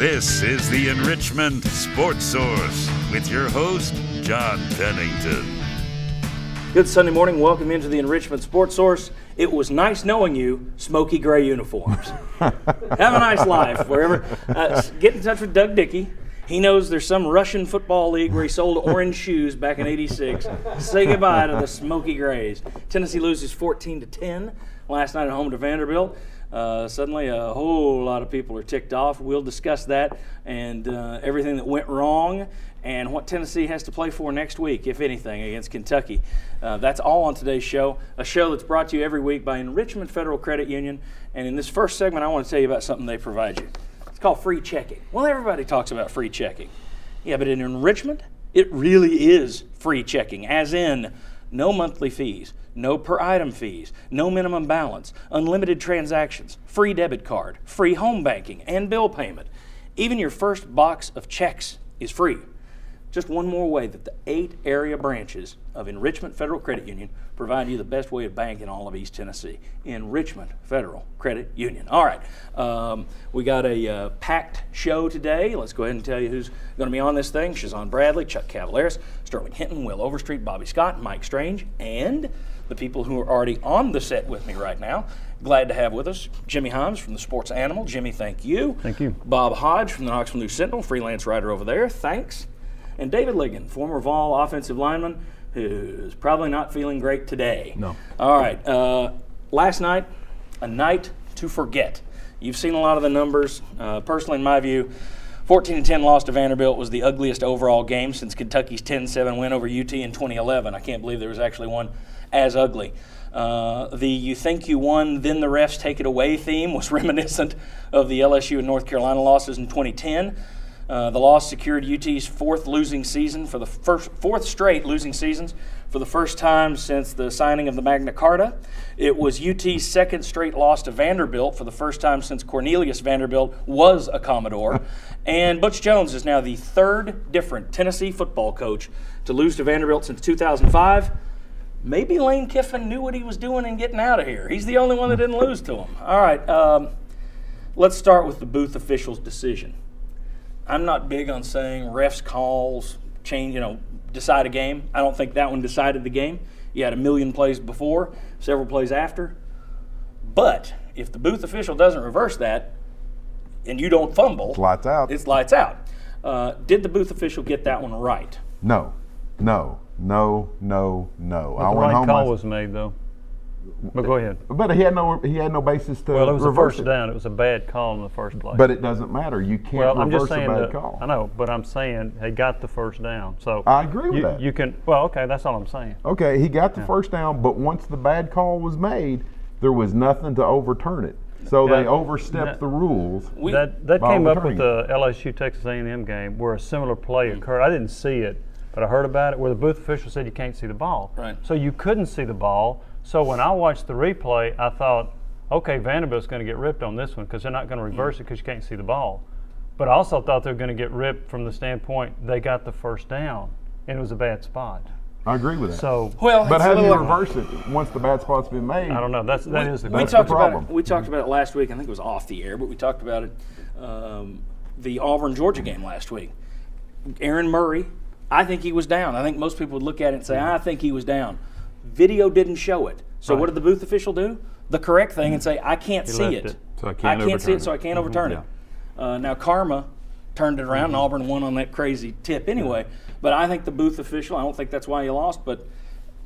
This is the Enrichment Sports Source with your host, John Pennington. Good Sunday morning. Welcome into the Enrichment Sports Source. It was nice knowing you, smoky gray uniforms. Have a nice life wherever. Get in touch with Doug Dickey. He knows there's some Russian football league where he sold orange shoes back in '86. Say goodbye to the smoky grays. Tennessee loses 14-10 last night at home to Vanderbilt. Suddenly a whole lot of people are ticked off. We'll discuss that and everything that went wrong and what Tennessee has to play for next week, if anything, against Kentucky. That's all on today's show, a show that's brought to you every week by Enrichment Federal Credit Union. And in this first segment, I want to tell you about something they provide you. It's called free checking. Well, everybody talks about free checking. Yeah, but in Enrichment, it really is free checking, as in no monthly fees, no per item fees, no minimum balance, unlimited transactions, free debit card, free home banking, and bill payment. Even your first box of checks is free. Just one more way that the 8 area branches of Enrichment Federal Credit Union provide you the best way of banking all of East Tennessee. Enrichment Federal Credit Union. All right, we got a packed show today. Let's go ahead and tell you who's going to be on this thing. Shazon Bradley, Chuck Cavaleris, Sterling Hinton, Will Overstreet, Bobby Scott, Mike Strange, and the people who are already on the set with me right now. Glad to have with us Jimmy Himes from the Sports Animal. Jimmy, thank you. Thank you. Bob Hodge from the Knoxville News Sentinel, freelance writer over there. Thanks. And David Ligon, former Vol offensive lineman, who's probably not feeling great today. No. All right. Last night, a night to forget. You've seen a lot of the numbers. Personally, in my view, 14-10 loss to Vanderbilt was the ugliest overall game since Kentucky's 10-7 win over UT in 2011. I can't believe there was actually one as ugly. The "you think you won, then the refs take it away" theme was reminiscent of the LSU and North Carolina losses in 2010. The loss secured UT's fourth straight losing seasons for the first time since the signing of the Magna Carta. It was UT's second straight loss to Vanderbilt for the first time since Cornelius Vanderbilt was a Commodore. And Butch Jones is now the third different Tennessee football coach to lose to Vanderbilt since 2005. Maybe Lane Kiffin knew what he was doing in getting out of here. He's the only one that didn't lose to him. All right, let's start with the booth official's decision. I'm not big on saying refs calls decide a game. I don't think that one decided the game. You had a million plays before, several plays after. But if the booth official doesn't reverse that and you don't fumble, it's lights out. It's lights out. Did the booth official get that one right? No. But the right call was made, though. But go ahead. But he had no basis to reverse it. Well, it was a first down. It was a bad call in the first place. But it doesn't matter. You can't reverse a bad call. I know, but I'm saying he got the first down. So I agree with that. You can. Well, okay, that's all I'm saying. Okay, he got the first down, but once the bad call was made, there was nothing to overturn it. So they overstepped the rules. That came up with the LSU Texas A&M game where a similar play occurred. I didn't see it, but I heard about it where the booth official said you can't see the ball. Right. So you couldn't see the ball. So when I watched the replay, I thought, okay, Vanderbilt's going to get ripped on this one because they're not going to reverse it because you can't see the ball. But I also thought they were going to get ripped from the standpoint they got the first down, and it was a bad spot. I agree with that. But how do you reverse it once the bad spot's been made? I don't know. That is the problem. We talked about it last week. I think it was off the air, but we talked about it the Auburn-Georgia game last week. Aaron Murray, I think he was down. I think most people would look at it and say, I think he was down. Video didn't show it. So what did the booth official do? The correct thing and say, I can't see it. So I can't see it, so I can't overturn it. Now, Karma turned it around, and Auburn won on that crazy tip anyway. But I think the booth official, I don't think that's why you lost, but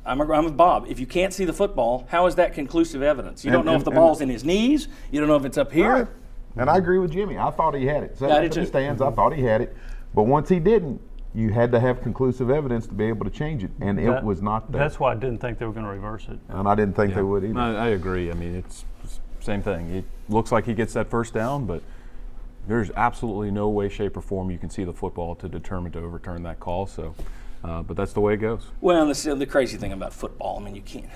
I'm with Bob. If you can't see the football, how is that conclusive evidence? You don't know if the ball's in his knees. You don't know if it's up here. Right. And I agree with Jimmy. I thought he had it. So I did too. The stands, I thought he had it. But once he didn't, you had to have conclusive evidence to be able to change it, and it was not there. That's why I didn't think they were going to reverse it. And I didn't think they would either. I agree. I mean, it's same thing. It looks like he gets that first down, but there's absolutely no way, shape, or form you can see the football to determine to overturn that call. So, but that's the way it goes. Well, the crazy thing about football, I mean, you can't.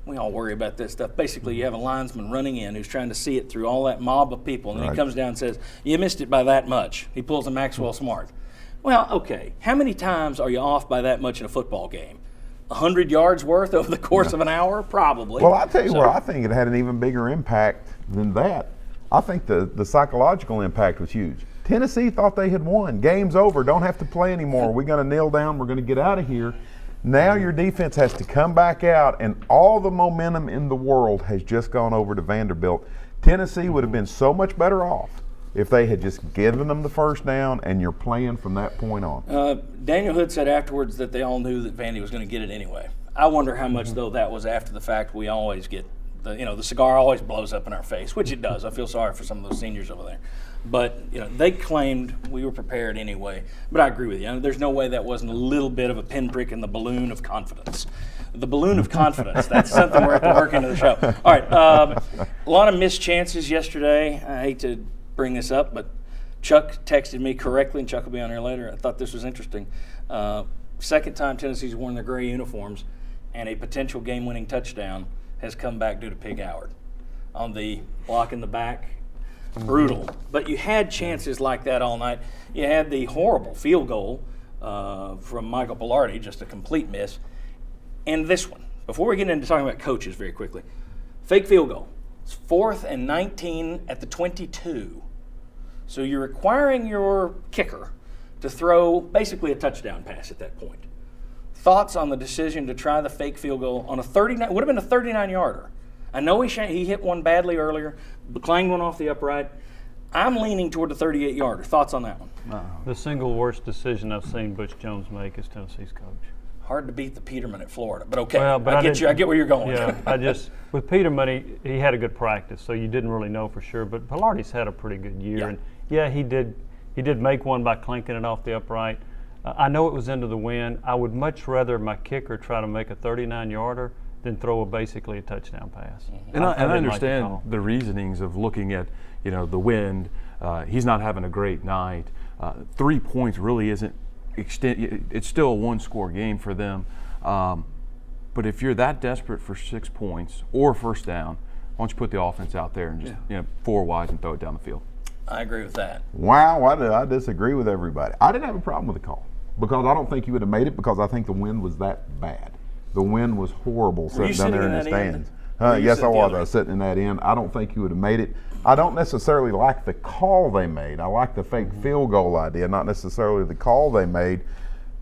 We all worry about this stuff. Basically, you have a linesman running in who's trying to see it through all that mob of people, and then he comes down and says, "You missed it by that much." He pulls a Maxwell Smart. Well, okay. How many times are you off by that much in a football game? 100 yards worth over the course of an hour? Probably. Well, I'll tell you where I think it had an even bigger impact than that. I think the psychological impact was huge. Tennessee thought they had won. Game's over. Don't have to play anymore. We're going to kneel down. We're going to get out of here. Now your defense has to come back out, and all the momentum in the world has just gone over to Vanderbilt. Tennessee would have been so much better off if they had just given them the first down, and you're playing from that point on. Daniel Hood said afterwards that they all knew that Vandy was going to get it anyway. I wonder how much, though, that was after the fact. We always get the cigar always blows up in our face, which it does. I feel sorry for some of those seniors over there. But, they claimed we were prepared anyway. But I agree with you. There's no way that wasn't a little bit of a pinprick in the balloon of confidence. The balloon of confidence. That's something we're at the work into the show. All right. A lot of missed chances yesterday. I hate to bring this up, but Chuck texted me correctly, and Chuck will be on here later. I thought this was interesting. Second time Tennessee's worn their gray uniforms, and a potential game-winning touchdown has come back due to Pig Howard on the block in the back. Brutal. But you had chances like that all night. You had the horrible field goal from Michael Pilardi, just a complete miss. And this one, before we get into talking about coaches very quickly, fake field goal. It's 4th and 19 at the 22. So you're requiring your kicker to throw basically a touchdown pass at that point. Thoughts on the decision to try the fake field goal on a 39, would have been a 39-yarder. I know he hit one badly earlier, clanged one off the upright. I'm leaning toward the 38-yarder. Thoughts on that one? The single worst decision I've seen Butch Jones make as Tennessee's coach. Hard to beat the Peterman at Florida, but okay. Well, but I get where you're going. Yeah, with Peterman, he had a good practice, so you didn't really know for sure. But Pilardi's had a pretty good year, Yeah. and yeah, he did make one by clanking it off the upright. I know it was into the wind. I would much rather my kicker try to make a 39-yarder than throw basically a touchdown pass. And I didn't like the understand call. the reasonings of looking at, the wind. He's not having a great night. 3 points really isn't it's still a one-score game for them. But if you're that desperate for 6 points or first down, why don't you put the offense out there and just 4 wide and throw it down the field? I agree with that. Wow, I disagree with everybody. I didn't have a problem with the call because I don't think you would have made it because I think the wind was that bad. The wind was horrible Were you sitting down there in the sitting in that end? stands. Or you Yes, sit I the was. other I was sitting in that end. I don't think you would have made it. I don't necessarily like the call they made. I like the fake field goal idea, not necessarily the call they made.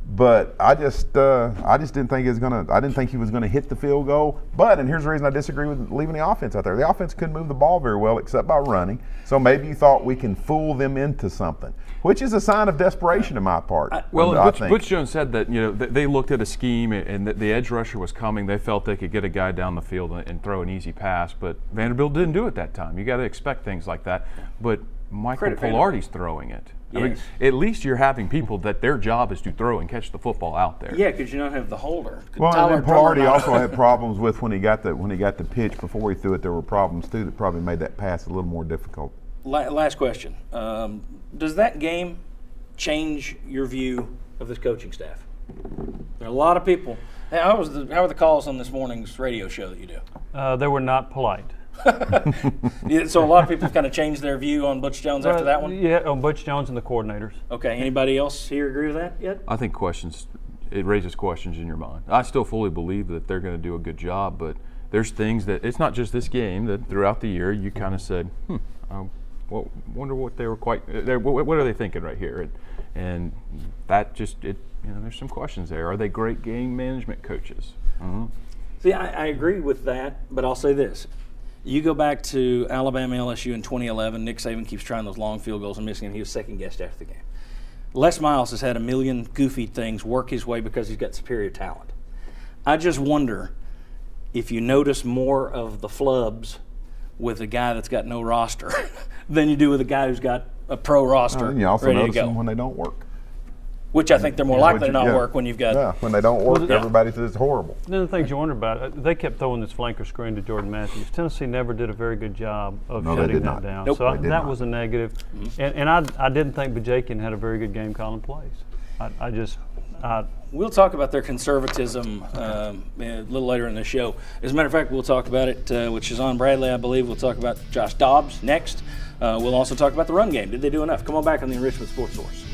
But I just didn't think I didn't think he was gonna hit the field goal. And here's the reason I disagree with leaving the offense out there. The offense couldn't move the ball very well except by running. So maybe you thought we can fool them into something, which is a sign of desperation on my part. Well, I and think. Butch Jones said that they looked at a scheme and the edge rusher was coming. They felt they could get a guy down the field and throw an easy pass, but Vanderbilt didn't do it that time. You got to expect things like that. But Michael Credit Pilardi's throwing it. I mean, Yes. at least you're having people that their job is to throw and catch the football out there. Yeah, because you don't have the holder. Well, Tyler and then Pilardi Drummond- also had problems with when he got the pitch before he threw it. There were problems too that probably made that pass a little more difficult. Last question. Does that game change your view of this coaching staff? There are a lot of people. Hey, how were the calls on this morning's radio show that you do? They were not polite. Yeah, so a lot of people kind of changed their view on Butch Jones after that one? Yeah, on Butch Jones and the coordinators. Okay, anybody else here agree with that yet? I think it raises questions in your mind. I still fully believe that they're going to do a good job, but there's things that, it's not just this game, that throughout the year you kind of said, wonder what they were what are they thinking right here? And that just, there's some questions there. Are they great game management coaches? Mm-hmm. See, I agree with that, but I'll say this. You go back to Alabama LSU in 2011, Nick Saban keeps trying those long field goals and missing them. He was second guessed after the game. Les Miles has had a million goofy things work his way because he's got superior talent. I just wonder if you notice more of the flubs with a guy that's got no roster than you do with a guy who's got a pro roster And you also ready to notice go. them when they don't work. Which I think they're more likely to not work when you've got. Yeah, when they don't work, yeah. everybody says it's horrible. One of the things you wonder about, they kept throwing this flanker screen to Jordan Matthews. Tennessee never did a very good job of No, they shutting did that not. down. Nope. So They did that not. was a negative. And I didn't think Bajakian had a very good game calling plays. We'll talk about their conservatism a little later in the show. As a matter of fact, we'll talk about it with Shazan Bradley, I believe. We'll talk about Josh Dobbs next. We'll also talk about the run game. Did they do enough? Come on back on the Enrichment Sports Source.